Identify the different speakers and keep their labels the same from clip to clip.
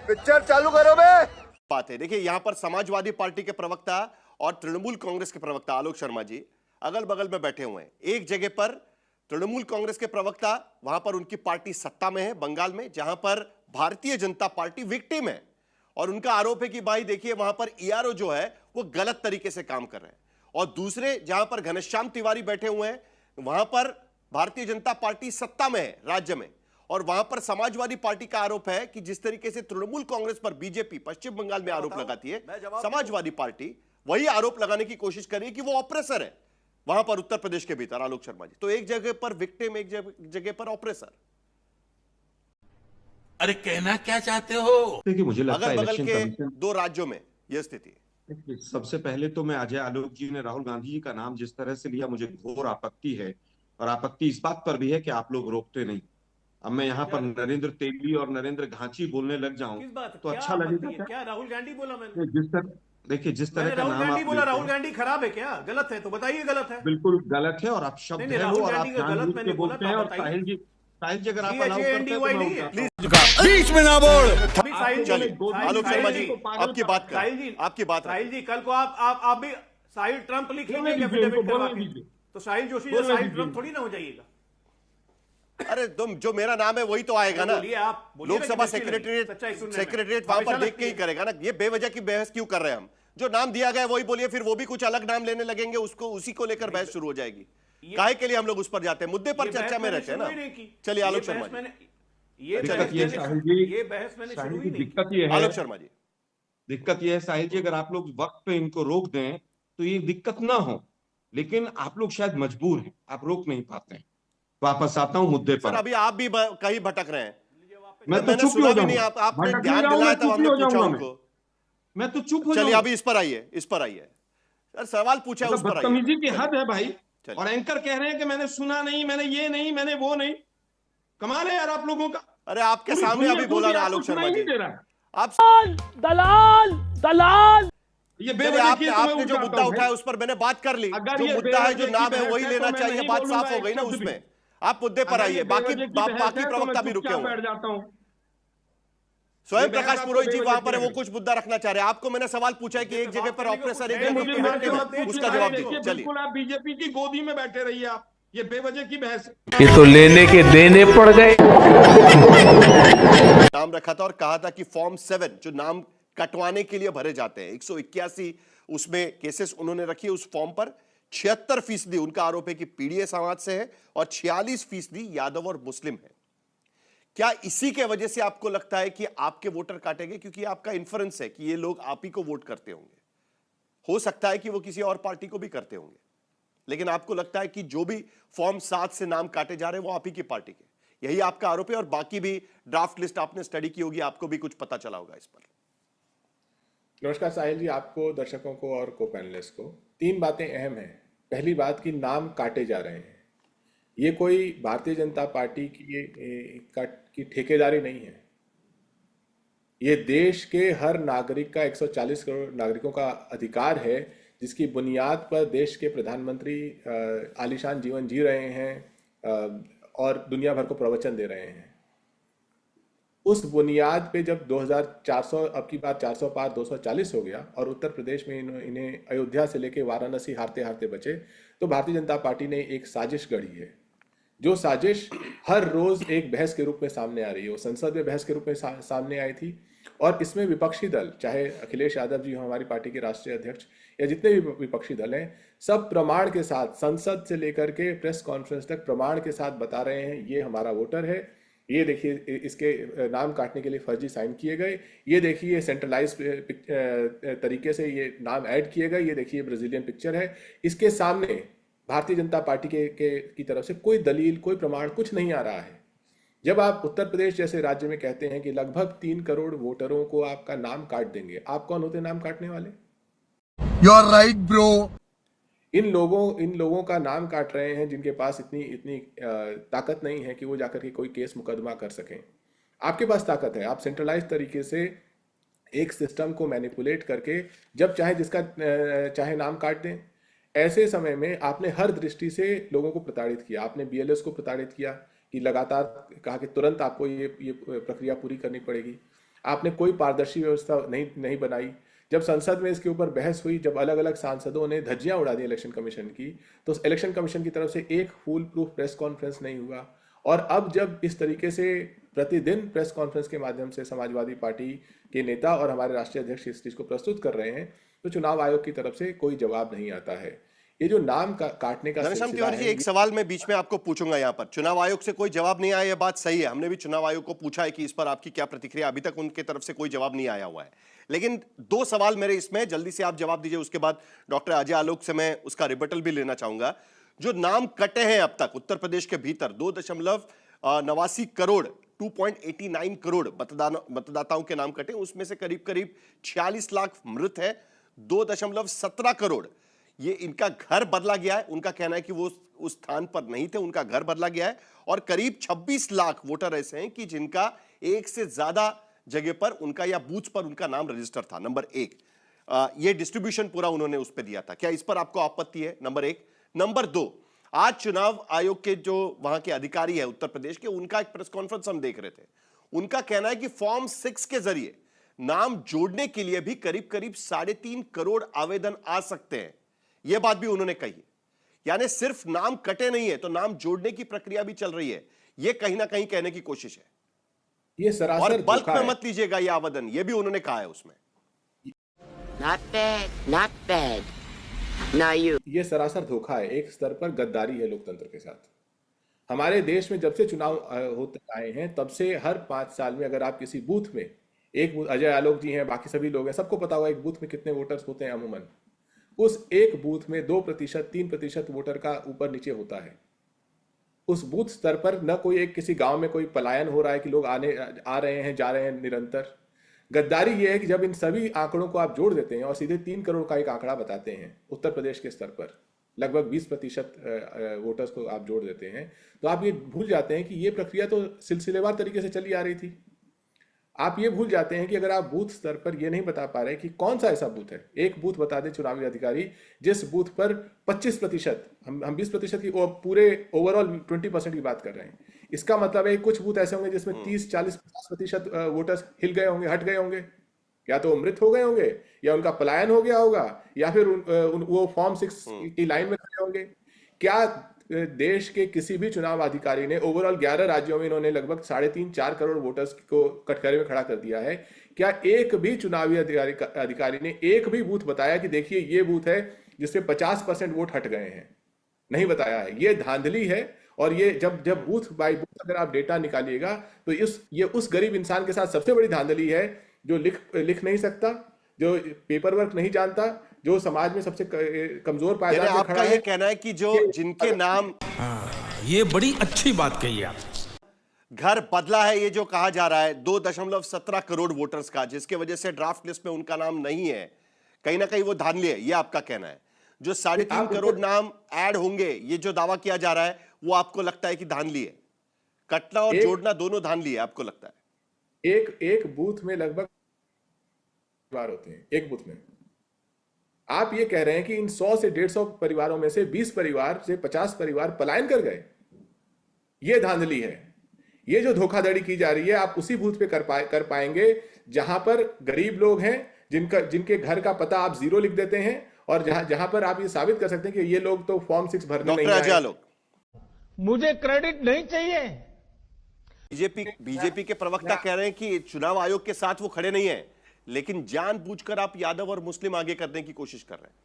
Speaker 1: Picture चालू करो बे।
Speaker 2: बात है, देखिए यहां पर समाजवादी पार्टी के प्रवक्ता और तृणमूल कांग्रेस के प्रवक्ता आलोक शर्मा जी अगल बगल में बैठे हुए हैं। एक जगह पर तृणमूल कांग्रेस के प्रवक्ता, वहां पर उनकी पार्टी सत्ता में है बंगाल में, जहां पर भारतीय जनता पार्टी विक्टिम है और उनका आरोप है कि भाई देखिए वहां पर ईआरओ जो है वो गलत तरीके से काम कर रहे हैं। और दूसरे जहां पर घनश्याम तिवारी बैठे हुए हैं, वहां पर भारतीय जनता पार्टी सत्ता में है राज्य में, और वहां पर समाजवादी पार्टी का आरोप है कि जिस तरीके से तृणमूल कांग्रेस पर बीजेपी पश्चिम बंगाल में आरोप लगाती है, समाजवादी पार्टी वही आरोप लगाने की कोशिश कर रही है कि वो ऑपरेसर है वहां पर उत्तर प्रदेश के भीतर। आलोक शर्मा जी, तो एक जगह पर विक्टिम, एक जगह पर ऑपरेसर।
Speaker 3: अरे कहना क्या चाहते हो?
Speaker 4: देखिए, मुझे लगता है
Speaker 2: अगल बगल
Speaker 4: इलेक्शन
Speaker 2: के
Speaker 4: कमीशन,
Speaker 2: दो राज्यों में यह स्थिति है।
Speaker 4: सबसे पहले तो मैं अजय आलोक जी ने राहुल गांधी जी का नाम जिस तरह से लिया, मुझे घोर आपत्ति है। और आपत्ति इस बात पर भी है कि आप लोग रोकते नहीं। अब मैं यहाँ पर नरेंद्र तेली और नरेंद्र घांची बोलने लग जाऊं तो अच्छा लगेगा क्या?
Speaker 5: क्या राहुल गांधी बोला मैंने?
Speaker 4: जिस तरह, देखिए जिस तरह का
Speaker 5: राहुल
Speaker 4: नाम
Speaker 5: गांधी
Speaker 4: आप
Speaker 5: बोला?
Speaker 4: लेते
Speaker 5: राहुल
Speaker 4: हैं
Speaker 5: गांधी खराब है क्या? गलत है तो बताइए गलत है।
Speaker 4: बिल्कुल गलत है और आप शब्द
Speaker 5: नहीं,
Speaker 4: है
Speaker 5: राहुल
Speaker 4: वो, और आप
Speaker 5: गांधी का गलत
Speaker 4: जानबूझ
Speaker 5: मैंने
Speaker 4: के
Speaker 5: बोला
Speaker 4: बोलते
Speaker 5: तो
Speaker 4: हैं। और
Speaker 5: बताइए।
Speaker 4: साहिल जी अगर आप अलाउ करते हैं तो मैं
Speaker 5: नहीं है।
Speaker 4: उठाता हूं।
Speaker 2: बीच में ना बोल।
Speaker 5: साहिल जी,
Speaker 2: चलिए आलोक शर्मा जी, आपकी बात कर,
Speaker 5: साहिल जी,
Speaker 2: आपकी बात
Speaker 5: साहिल जी, कल को आप भी साहिल ट्रंप लिख लीजिए एफिडेविट करवा के, तो साहिल जोशी जो साहिल ट्रंप थोड़ी ना हो जाइएगा।
Speaker 2: अरे तुम जो मेरा नाम है वही तो आएगा ना।
Speaker 5: बोलिए आप, बोलिए ना
Speaker 2: लोकसभा
Speaker 5: कि
Speaker 2: सेक्रेटरीट वहां पर देख के ही करेगा ना। ये बेवजह की बहस क्यों कर रहे हैं हम? जो नाम दिया गया वही बोलिए, फिर वो भी कुछ अलग नाम लेने लगेंगे, उसको उसी को लेकर बहस शुरू हो जाएगी। काहे के लिए हम लोग उस पर जाते हैं? मुद्दे पर चर्चा में रहते हैं ना। चलिए आलोक शर्मा जी,
Speaker 5: ये बहस मैंने शुरू ही नहीं की।
Speaker 4: दिक्कत ये है
Speaker 2: आलोक शर्मा जी,
Speaker 4: दिक्कत यह है साहिल जी, अगर आप लोग वक्त पे इनको रोक दें तो ये दिक्कत ना हो। लेकिन आप लोग शायद मजबूर हैं, आप रोक नहीं पाते हैं। वापस आता हूं मुद्दे
Speaker 2: सर
Speaker 4: पर।
Speaker 2: अभी आप भी कहीं भटक रहे हैं।
Speaker 4: मैं तो
Speaker 2: मैंने
Speaker 4: चुप ही
Speaker 2: सुना
Speaker 4: हो
Speaker 2: भी नहीं,
Speaker 4: जाऊंगा।
Speaker 2: आपने
Speaker 4: भटक
Speaker 2: ध्यान
Speaker 4: नहीं
Speaker 2: दिलाया
Speaker 4: जाऊंगा,
Speaker 2: तब
Speaker 4: चुप ही
Speaker 2: हमने
Speaker 4: हो
Speaker 2: पूछा
Speaker 4: जाऊंगा
Speaker 2: उनको।
Speaker 4: मैं तो चुप हो
Speaker 2: चलिए
Speaker 4: जाऊंगा।
Speaker 2: अभी इस पर आइए, इस पर आइए सर, सवाल पूछा उस पर आइए।
Speaker 4: बदतमीजी की हद है भाई।
Speaker 2: चलिए।
Speaker 4: और एंकर कह रहे हैं कि मैंने सुना नहीं, मैंने ये नहीं, मैंने वो नहीं। कमाल है यार आप लोगों का।
Speaker 2: अरे आपके सामने अभी बोला ना आलोक शर्मा जी, आप
Speaker 6: दलाल दलाल।
Speaker 4: ये
Speaker 2: चलिए आपने जो मुद्दा उठाया उस पर मैंने बात कर ली। जो मुद्दा है, जो नाम है वही लेना चाहिए, बात साफ हो गई ना उसमें। आप मुद्दे पर आइए, बाकी प्रवक्ता भी रुके हुए हैं। स्वयं प्रकाश पुरोहित जी वहां पर है, वो कुछ मुद्दा रखना चाह रहे हैं। आपको मैंने सवाल पूछा है कि एक जगह पर ऑपरेसर, एक जगह पर विक्टिम है, उसका जवाब दीजिए। चलिए,
Speaker 4: बिल्कुल आप बीजेपी की गोदी में बैठे रहिए। आप ये बेवजह की बहस।
Speaker 6: ये तो लेने के देने पड़ गए।
Speaker 2: नाम रखा था और कहा था कि फॉर्म 7 जो नाम कटवाने के लिए भरे जाते हैं, 181 उसमें केसेस उन्होंने रखी है। उस फॉर्म पर 76% उनका आरोप है कि पीड़ित समाज से है और 46% यादव और मुस्लिम है। क्या इसी के वजह से आपको लगता है कि आपके वोटर काटेंगे? क्योंकि आपका इन्फरेंस है कि ये लोग आप ही को वोट करते होंगे। हो सकता है कि वो किसी और पार्टी को भी करते होंगे, लेकिन आपको लगता है कि जो भी फॉर्म 7 से नाम काटे जा रहे हैं वो आप ही की पार्टी के, यही आपका आरोप है। और बाकी भी ड्राफ्ट लिस्ट आपने स्टडी की होगी, आपको भी कुछ पता चला होगा इस पर।
Speaker 7: नमस्कार साहिल जी, आपको, दर्शकों को और को पैनलिस्ट को। 3 बातें अहम हैं। पहली बात कि नाम काटे जा रहे हैं। ये कोई भारतीय जनता पार्टी की ठेकेदारी नहीं है। ये देश के हर नागरिक का, 140 करोड़ नागरिकों का अधिकार है, जिसकी बुनियाद पर देश के प्रधानमंत्री आलीशान जीवन जी रहे हैं और दुनिया भर को प्रवचन दे रहे हैं। उस बुनियाद पे जब 2400, अब की बार 400 पार 240 हो गया और उत्तर प्रदेश में इन्हें अयोध्या से लेके वाराणसी हारते हारते बचे, तो भारतीय जनता पार्टी ने एक साजिश गढ़ी है। जो साजिश हर रोज एक बहस के रूप में सामने आ रही है। वो संसद में बहस के रूप में सामने आई थी, और इसमें विपक्षी दल, चाहे अखिलेश यादव जी हो हमारी पार्टी के राष्ट्रीय अध्यक्ष, या जितने भी विपक्षी दल हैं, सब प्रमाण के साथ, संसद से लेकर के प्रेस कॉन्फ्रेंस तक प्रमाण के साथ बता रहे हैं ये हमारा वोटर है, ये देखिए इसके नाम काटने के लिए फर्जी साइन किए गए, ये देखिए सेंट्रलाइज तरीके से ये नाम ऐड किए गए, ये देखिए ब्राजीलियन पिक्चर है। इसके सामने भारतीय जनता पार्टी की तरफ से कोई दलील, कोई प्रमाण, कुछ नहीं आ रहा है। जब आप उत्तर प्रदेश जैसे राज्य में कहते हैं कि लगभग 3 करोड़ वोटरों को आपका नाम काट देंगे, आप कौन होते नाम काटने वाले?
Speaker 1: You are right bro.
Speaker 7: इन लोगों का नाम काट रहे हैं जिनके पास इतनी ताकत नहीं है कि वो जाकर के कोई केस मुकदमा कर सकें। आपके पास ताकत है। आप सेंट्रलाइज तरीके से एक सिस्टम को मैनिपुलेट करके जब चाहे जिसका चाहे नाम काट दें। ऐसे समय में आपने हर दृष्टि से लोगों को प्रताड़ित किया। आपने बीएलएस को प्रताड़ित किया कि लगातार कहा कि तुरंत आपको ये प्रक्रिया पूरी करनी पड़ेगी। आपने कोई पारदर्शी व्यवस्था नहीं बनाई। जब संसद में इसके ऊपर बहस हुई, जब अलग अलग सांसदों ने धज्जियां उड़ा दी इलेक्शन कमीशन की, तो इलेक्शन कमीशन की तरफ से एक फूल प्रूफ प्रेस कॉन्फ्रेंस नहीं हुआ। और अब जब इस तरीके से प्रतिदिन प्रेस कॉन्फ्रेंस के माध्यम से समाजवादी पार्टी के नेता और हमारे राष्ट्रीय अध्यक्ष इस चीज को प्रस्तुत कर रहे हैं, तो चुनाव आयोग की तरफ से कोई जवाब नहीं आता है। ये जो नाम काटने का
Speaker 2: घनश्याम
Speaker 7: सिलसिला
Speaker 2: तिवारी जी,
Speaker 7: है,
Speaker 2: एक सवाल मैं बीच में आपको पूछूंगा। यहाँ पर चुनाव आयोग से कोई जवाब नहीं आया, ये बात सही है। हमने भी चुनाव आयोग को पूछा है कि इस पर आपकी क्या प्रतिक्रिया, अभी तक उनके तरफ से कोई जवाब नहीं आया हुआ है। लेकिन दो सवाल मेरे इसमें, जल्दी से आप जवाब दीजिए, उसके बाद डॉक्टर अजय आलोक से मैं उसका रिबटल भी लेना चाहूंगा। जो नाम कटे हैं अब तक उत्तर प्रदेश के भीतर 2.89 करोड़ 2.89 करोड़ मतदाताओं के नाम कटे, उसमें से करीब करीब 46 लाख मृत है। 2.17 करोड़ ये इनका घर बदला गया है, उनका कहना है कि वो उस स्थान पर नहीं थे, उनका घर बदला गया है। और करीब 26 लाख वोटर ऐसे हैं कि जिनका एक से ज्यादा जगह पर उनका या बूथ पर उनका नाम रजिस्टर था। नंबर एक, ये डिस्ट्रीब्यूशन पूरा उन्होंने उस पर दिया था, क्या इस पर आपको आपत्ति है? नंबर एक। नंबर दो, आज चुनाव आयोग के जो वहां के अधिकारी है उत्तर प्रदेश के, उनका एक प्रेस कॉन्फ्रेंस हम देख रहे थे। उनका कहना है कि फॉर्म 6 के जरिए नाम जोड़ने के लिए भी करीब करीब 3.5 करोड़ आवेदन आ सकते हैं। यह बात भी उन्होंने कही। यानी सिर्फ नाम कटे नहीं है, तो नाम जोड़ने की प्रक्रिया भी चल रही है। यह कहीं ना कहीं कहने की कोशिश है।
Speaker 7: ये सरासर
Speaker 2: और बल्क
Speaker 7: धोखा
Speaker 2: में
Speaker 7: है।
Speaker 2: मत लीजिएगा ये आवेदन, यह भी उन्होंने कहा है उसमें।
Speaker 8: Not bad, not bad. Now you.
Speaker 7: ये सरासर धोखा है, एक स्तर पर गद्दारी है लोकतंत्र के साथ। हमारे देश में जब से चुनाव होते आए हैं, तब से हर 5 साल में अगर आप किसी बूथ में, एक बूथ, अजय आलोक जी हैं, बाकी सभी लोग हैं, सबको पता होगा एक बूथ में कितने वोटर्स होते हैं अमूमन। उस एक बूथ में 2%, 3% वोटर का ऊपर नीचे होता है। उस बूथ स्तर पर न कोई एक किसी गांव में कोई पलायन हो रहा है कि लोग आ रहे हैं जा रहे हैं निरंतर। गद्दारी यह है कि जब इन सभी आंकड़ों को आप जोड़ देते हैं और सीधे 3 करोड़ का एक आंकड़ा बताते हैं उत्तर प्रदेश के स्तर पर, लगभग 20% वोटर्स को आप जोड़ देते हैं, तो आप ये भूल जाते हैं कि ये प्रक्रिया तो सिलसिलेवार तरीके से चली आ रही थी। आप ये भूल जाते हैं कि अगर आप बूथ स्तर पर ये नहीं बता पा रहे कि कौन सा ऐसा बूथ है, एक बूथ बता दे चुनावी अधिकारी जिस बूथ पर 25%, हम 20% की पूरे ओवरऑल 20% की बात कर रहे हैं। इसका मतलब है कुछ बूथ ऐसे होंगे जिसमें 30, 40, 50% वोटर्स हिल गए होंगे, हट गए होंगे, या तो मृत हो गए होंगे, या उनका पलायन हो गया होगा, या फिर वो फॉर्म 6 की लाइन में खड़े होंगे। क्या देश के किसी भी चुनाव अधिकारी ने, ओवरऑल 11 राज्यों में इन्होंने लगभग 3.5-4 करोड़ वोटर्स को कटघरे में खड़ा कर दिया है, क्या एक भी चुनावी अधिकारी ने एक भी बूथ बताया कि देखिए ये बूथ है जिससे 50% वोट हट गए हैं? नहीं बताया है। ये धांधली है। और ये जब बूथ बाय बूथ अगर आप डेटा निकालिएगा, तो ये उस गरीब इंसान के साथ सबसे बड़ी धांधली है जो लिख नहीं सकता, जो पेपर वर्क नहीं जानता, जो समाज में सबसे कमजोर पायदान पे खड़ा
Speaker 2: आपका
Speaker 7: है।
Speaker 2: ये कहना है कि जो जिनके नाम,
Speaker 3: ये बड़ी अच्छी बात कही आप।
Speaker 2: घर बदला है, ये जो कहा जा रहा है 2.17 करोड़ वोटर्स का, जिसके वजह से ड्राफ्ट लिस्ट में उनका नाम नहीं है, कहीं ना कहीं वो धांधली है, ये आपका कहना है। जो 3.5 करोड़ नाम ऐड होंगे, ये जो दावा किया जा रहा है, वो आपको लगता है कि धांधली है? कटना और जोड़ना दोनों धांधली है, आपको लगता है?
Speaker 7: एक बूथ में लगभग परिवार होते हैं, एक बूथ में। आप ये कह रहे हैं कि इन 100 से 150 परिवारों में से 20 परिवार से 50 परिवार पलायन कर गए। ये धांधली है। ये जो धोखाधड़ी की जा रही है, आप उसी बूथ पे कर पाएंगे जहां पर गरीब लोग हैं, जिनके घर का पता आप 0 लिख देते हैं, और जहां पर आप ये साबित कर सकते हैं कि ये लोग तो फॉर्म 6 भरने नहीं आए।
Speaker 6: मुझे क्रेडिट नहीं चाहिए।
Speaker 2: बीजेपी के प्रवक्ता कह रहे हैं कि चुनाव आयोग के साथ वो खड़े नहीं है, लेकिन जानबूझकर आप यादव और मुस्लिम आगे करने की कोशिश कर रहे हैं।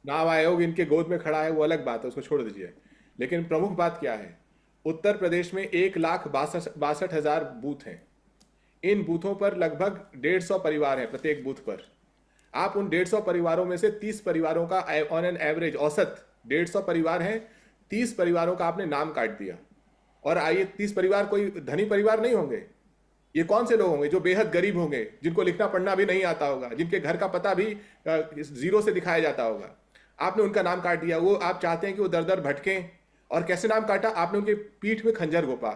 Speaker 7: चुनाव आयोग इनके गोद में खड़ा है, वो अलग बात है, उसको छोड़ दीजिए। लेकिन प्रमुख बात क्या है? उत्तर प्रदेश में 1,62,000 बूथ हैं। इन बूथों पर लगभग 150 परिवार हैं प्रत्येक बूथ पर। आप उन 150 परिवारों में से 30 परिवारों का ऑन एन एवरेज, औसत 150 परिवार हैं, 30 परिवारों का आपने नाम काट दिया। और आइए, 30 परिवार कोई धनी परिवार नहीं होंगे। ये कौन से लोग होंगे? जो बेहद गरीब होंगे, जिनको लिखना पढ़ना भी नहीं आता होगा, जिनके घर का पता भी 0 से दिखाया जाता होगा। आपने उनका नाम काट दिया। वो आप चाहते हैं कि वो दर दर भटकें, और कैसे नाम काटा? आपने उनके पीठ में खंजर घोपा,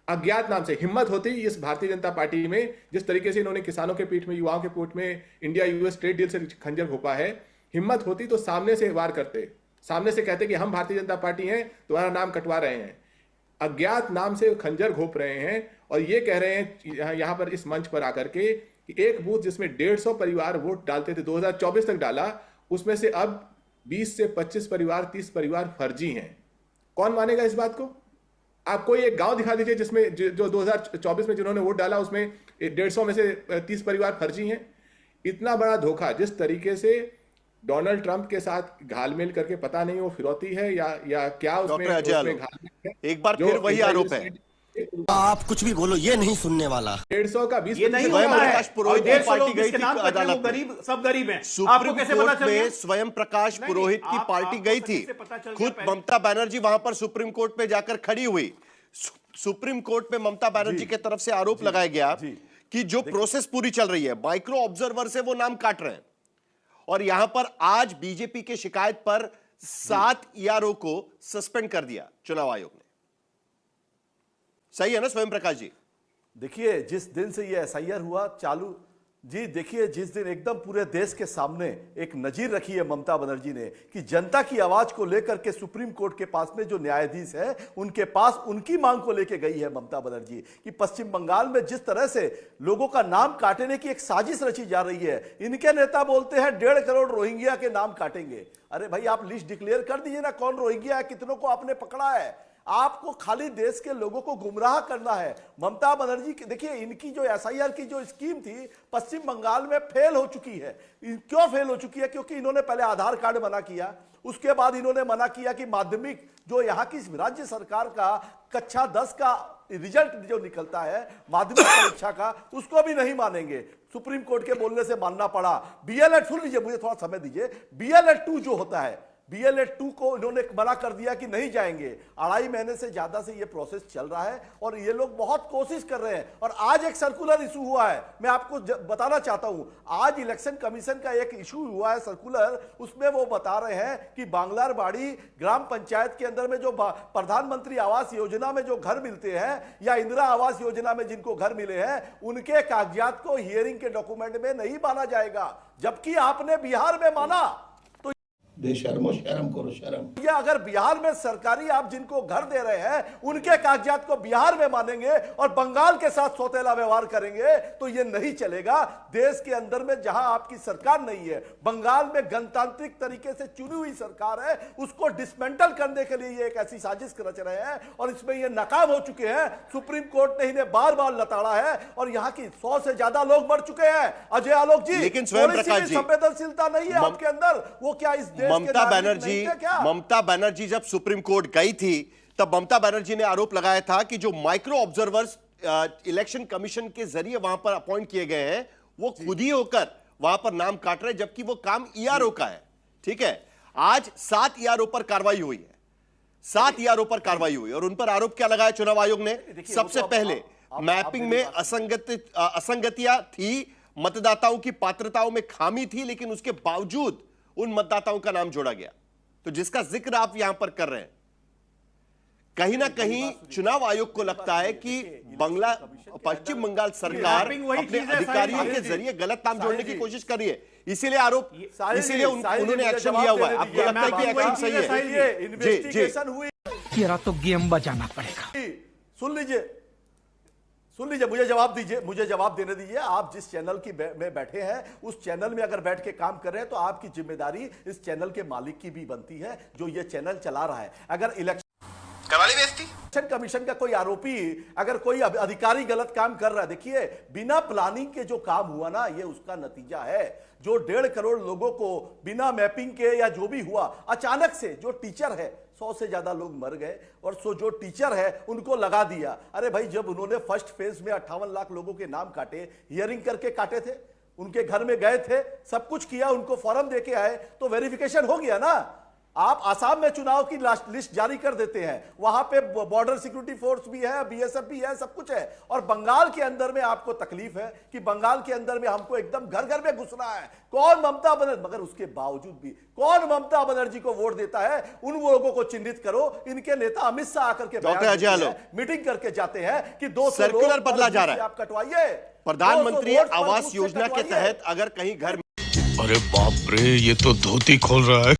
Speaker 7: अज्ञात नाम से। हिम्मत होती इस भारतीय जनता पार्टी में, जिस तरीके से इन्होंने किसानों के पीठ में, युवाओं के पीठ में इंडिया यूएस ट्रेड डील से खंजर घोपा है, हिम्मत होती तो सामने से वार करते, सामने से कहते कि हम भारतीय जनता पार्टी हैं, तुम्हारा नाम कटवा रहे हैं। अज्ञात नाम से खंजर घोप रहे हैं, और ये कह रहे हैं यहाँ पर इस मंच पर आकर के कि एक बूथ जिसमें 150 परिवार वोट डालते थे 2024 तक डाला, उसमें से अब 20 से 25 परिवार 30 परिवार फर्जी हैं। कौन मानेगा इस बात को? आप कोई एक गांव दिखा दीजिए जिसमें जो 2024 में जिन्होंने वोट डाला उसमें 150 में से 30 परिवार फर्जी हैं। इतना बड़ा धोखा, जिस तरीके से डोनाल्ड ट्रंप के साथ घालमेल करके, पता नहीं वो फिरौती है या क्या उसमें घालमेल है।
Speaker 2: एक बार फिर वही आरोप है।
Speaker 1: आप कुछ भी बोलो, ये नहीं सुनने वाला।
Speaker 7: 150 का 20
Speaker 5: ये नहीं
Speaker 2: स्वयं
Speaker 5: होता है।
Speaker 2: प्रकाश पुरोहित की पार्टी गई थी अदालत में।
Speaker 5: गरीब, सब गरीब हैं। आपको
Speaker 2: सुप्रीम
Speaker 5: कैसे पता
Speaker 2: कोर्ट
Speaker 5: चल गया?
Speaker 2: में स्वयं प्रकाश पुरोहित की पार्टी गई थी। खुद ममता बनर्जी वहां पर सुप्रीम कोर्ट पे जाकर खड़ी हुई। सुप्रीम कोर्ट में ममता बनर्जी की तरफ से आरोप लगाया गया कि जो प्रोसेस पूरी चल रही है, माइक्रो ऑब्जर्वर से वो नाम काट रहे हैं। और यहां पर आज बीजेपी की शिकायत पर 7 ईआरओ को सस्पेंड कर दिया चुनाव आयोग ने। सही है ना स्वयं प्रकाश जी?
Speaker 9: देखिए, जिस दिन से ये एसआईआर हुआ चालू जी, देखिए जिस दिन एकदम पूरे देश के सामने एक नजीर रखी है ममता बनर्जी ने कि जनता की आवाज को लेकर के सुप्रीम कोर्ट के पास में जो न्यायाधीश है उनके पास उनकी मांग को लेकर गई है ममता बनर्जी कि पश्चिम बंगाल में जिस तरह से लोगों का नाम काटने की एक साजिश रची जा रही है। इनके नेता बोलते हैं 1.5 करोड़ रोहिंग्या के नाम काटेंगे। अरे भाई, आप लिस्ट डिक्लेयर कर दीजिए ना, कौन रोहिंग्या है, कितनों को आपने पकड़ा है। आपको खाली देश के लोगों को गुमराह करना है। ममता बनर्जी की देखिए, इनकी जो एसआईआर की जो स्कीम थी पश्चिम बंगाल में फेल हो चुकी है। क्यों फेल हो चुकी है? क्योंकि इन्होंने पहले आधार कार्ड मना किया, उसके बाद इन्होंने मना किया कि माध्यमिक जो यहाँ की राज्य सरकार का कक्षा 10 का रिजल्ट जो निकलता है माध्यमिक परीक्षा का, उसको भी नहीं मानेंगे। सुप्रीम कोर्ट के बोलने से मानना पड़ा। बीएलएड, सुन लीजिए, मुझे थोड़ा समय दीजिए। बीएलएड 2 जो होता है, BLED 2 को इन्होंने मना कर दिया कि नहीं जाएंगे। 2.5 महीने से ज्यादा से ये प्रोसेस चल रहा है और ये लोग बहुत कोशिश कर रहे हैं। और आज एक सर्कुलर इशू हुआ है, मैं आपको बताना चाहता हूं। आज इलेक्शन कमीशन का एक इशू हुआ है सर्कुलर, उसमें वो बता रहे हैं कि बांग्लारबाड़ी ग्राम पंचायत के अंदर में जो प्रधानमंत्री आवास योजना में जो घर मिलते हैं या इंदिरा आवास योजना में जिनको घर मिले हैं, उनके कागजात को हियरिंग के डॉक्यूमेंट में नहीं माना जाएगा, जबकि आपने बिहार में माना।
Speaker 1: बेशर्मो, शर्म करो, शर्म।
Speaker 9: या अगर बिहार में सरकारी आप जिनको घर दे रहे हैं उनके कागजात को बिहार में मानेंगे और बंगाल के साथ सौतेला व्यवहार करेंगे तो ये नहीं चलेगा। देश के अंदर में जहां आपकी सरकार नहीं है, बंगाल में गणतांत्रिक तरीके से चुनी हुई सरकार है, उसको डिसमेंटल करने के लिए ये एक ऐसी साजिश रच रहे हैं और इसमें ये नाकाम हो चुके हैं। सुप्रीम कोर्ट ने इन्हें बार बार लताड़ा है और यहाँ की 100 से ज्यादा लोग मर चुके हैं। अजय आलोक जी,
Speaker 2: लेकिन स्वयं प्रकाश जी,
Speaker 9: संवेदनशीलता नहीं है आपके अंदर। वो क्या इस
Speaker 2: ममता बनर्जी जब सुप्रीम कोर्ट गई थी तब ममता बनर्जी ने आरोप लगाया था कि जो माइक्रो ऑब्जर्वर्स इलेक्शन कमीशन के जरिए वहां पर अपॉइंट किए गए हैं वो खुद ही होकर वहां पर नाम काट रहे, जबकि वो काम ईआरओ का है। ठीक है, आज 7 ईआरओ पर कार्रवाई हुई है, 7 ईआरओ पर कार्रवाई हुई और उन पर आरोप क्या लगाया चुनाव आयोग ने? सबसे पहले मैपिंग में असंगतियां थी, मतदाताओं की पात्रताओं में खामी थी, लेकिन उसके बावजूद उन मतदाताओं का नाम जोड़ा गया। तो जिसका जिक्र आप यहां पर कर रहे हैं, कहीं ना कहीं चुनाव आयोग को लगता है कि पश्चिम बंगाल सरकार अपने अधिकारियों के जरिए गलत नाम जोड़ने की कोशिश कर रही है, इसीलिए आरोप, इसीलिए उन्होंने एक्शन लिया हुआ है। आपको लगता है कि एक्शन सही है?
Speaker 9: इन्वेस्टिगेशन हुई,
Speaker 3: तेरा तो गेम बजाना पड़ेगा।
Speaker 9: सुन लीजिए, मुझे जवाब दीजिए, मुझे जवाब देने दीजिए। आप जिस चैनल की में बैठे हैं उस चैनल में अगर बैठ के काम कर रहे हैं तो आपकी जिम्मेदारी इस चैनल के मालिक की भी बनती है जो ये चैनल चला रहा है। अगर इलेक्शन कमीशन का कोई आरोपी, अगर कोई अधिकारी गलत काम कर रहा है, देखिए बिना प्लानिंग के जो काम हुआ ना, ये उसका नतीजा है। जो 1.5 करोड़ लोगों को बिना मैपिंग के या जो भी हुआ, अचानक से जो टीचर है 100 से ज्यादा लोग मर गए और जो टीचर है उनको लगा दिया। अरे भाई, जब उन्होंने फर्स्ट फेज में 58 लाख लोगों के नाम काटे, हियरिंग करके काटे थे, उनके घर में गए थे, सब कुछ किया, उनको फॉर्म देके आए, तो वेरिफिकेशन हो गया ना। आप आसाम में चुनाव की लिस्ट जारी कर देते हैं, वहां पे बॉर्डर सिक्योरिटी फोर्स भी है, बीएसएफ भी है, सब कुछ है। और बंगाल के अंदर में आपको तकलीफ है कि बंगाल के अंदर में हमको एकदम घर घर में घुसना है। कौन ममता बनर्जी, मगर उसके बावजूद भी कौन ममता बनर्जी को वोट देता है? उन लोगों को चिन्हित करो। इनके नेता अमित शाह आकर के मीटिंग करके जाते हैं कि 200
Speaker 2: सर्कुलर बदला जा रहा है,
Speaker 9: आप कटवाइए।
Speaker 2: प्रधानमंत्री आवास योजना के तहत अगर कहीं घर,
Speaker 3: अरे बाप रे, ये तो धोती खोल रहा है।